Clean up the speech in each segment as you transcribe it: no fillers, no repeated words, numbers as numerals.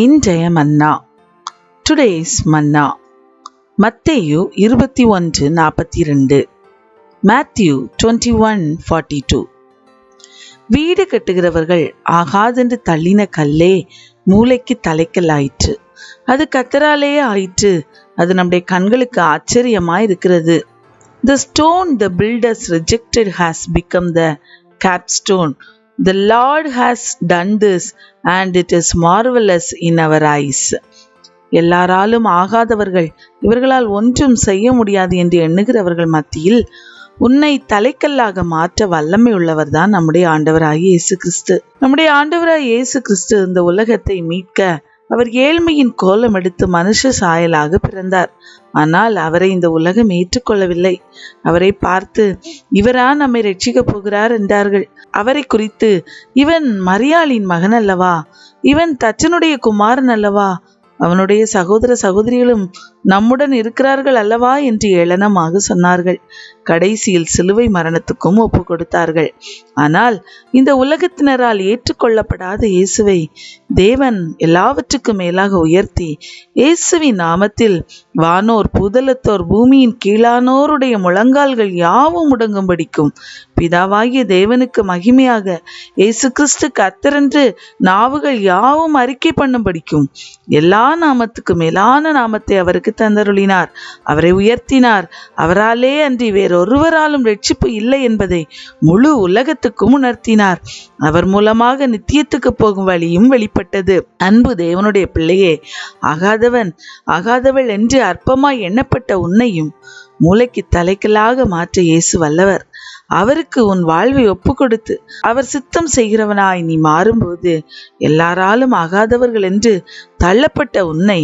இன்றைய மன்னா. டுடேஸ் மன்னா. மத்தேயு 21:42, மேத்யூ 21:42. வீடு கட்டுகிறவர்கள் ஆகாதென்று தள்ளின கல்லே மூளைக்கு தலைக்கல்லாயிற்று. அது கர்த்தராலே ஆயிற்று. அது நம்முடைய கண்களுக்கு ஆச்சரியமாயிருக்கிறது. The stone the builders rejected has become the capstone. The Lord has done this and it is marvelous in our eyes. எல்லாராலும் ஆகாதவர்கள், இவர்களால் ஒன்றும் செய்ய முடியாது என்று எண்ணுகிறவர்கள் மத்தியில் உன்னை தலைக்கல்லாக மாற்ற வல்லமை உள்ளவர் தான் நம்முடைய ஆண்டவராகிய இயேசு கிறிஸ்து. நம்முடைய ஆண்டவராகிய இயேசு கிறிஸ்து இந்த உலகத்தை மீட்க அவர் ஏழ்மையின் கோலம் எடுத்து மனுஷ சாயலாக பிறந்தார். ஆனால் அவரை இந்த உலகம் ஏற்றுக்கொள்ளவில்லை. அவரை பார்த்து, இவரா நம்மை ரட்சிக்கப் போகிறார் என்றார்கள். அவரை குறித்து, இவன் மரியாளின் மகன் அல்லவா, இவன் தச்சனுடைய குமாரன் அல்லவா, அவனுடைய சகோதர சகோதரிகளும் நம்முடன் இருக்கிறார்கள் அல்லவா என்று ஏளனமாக சொன்னார்கள். கடைசியில் சிலுவை மரணத்துக்கும் ஒப்பு கொடுத்தார்கள். ஆனால் இந்த உலகத்தினரால் ஏற்றுக்கொள்ளப்படாத இயேசுவை தேவன் எல்லாவற்றுக்கும் மேலாக உயர்த்தி, இயேசுவின் நாமத்தில் வானோர் பூதலத்தோர் பூமியின் கீழானோருடைய முழங்கால்கள் யாவும் முடங்கும்படிக்கும், பிதாவாகிய தேவனுக்கு மகிமையாக இயேசு கிறிஸ்து கர்த்தரென்று நாவுகள் யாவும் அறிக்கை பண்ணும்படிக்கும் எல்லா நாமத்துக்கு மேலான நாமத்தை அவருக்கு தந்தருளினார். அவரை உயர்த்தினார். அவராலே அன்றி வேறொருவராலும் ரட்சிப்பு இல்லை என்பதை முழு உலகத்துக்கும் உணர்த்தினார். அவர் மூலமாக நித்தியத்துக்கு போகும் வழியும் வெளிப்பட்டது. அன்பு தேவனுடைய பிள்ளையே, ஆகாதவள் என்று அற்பமாய் எண்ணப்பட்ட உன்னையும் மூளைக்கு தலைக்கலாக மாற்ற இயேசு வல்லவர். அவருக்கு உன் வாழ்வை ஒப்பு கொடுத்து அவர் சித்தம் செய்கிறவனாய் நீ மாறும்போது, எல்லாராலும் ஆகாதவர்கள் என்று தள்ளப்பட்ட உன்னை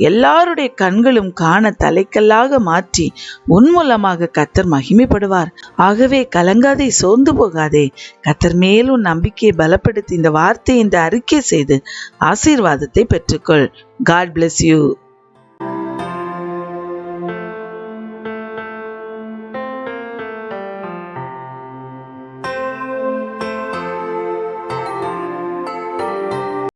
எல்லாருடைய கண்களும் காண தலைக்கல்லாக மாற்றி உன் மூலமாக கர்த்தர் மகிமைப்படுவார். ஆகவே கலங்காதே, சோர்ந்து போகாதே. கர்த்தர் மேல் உன் நம்பிக்கையை பலப்படுத்தி இந்த வார்த்தை என்று அறிக்கை செய்து ஆசீர்வாதத்தை பெற்றுக்கொள். God bless you.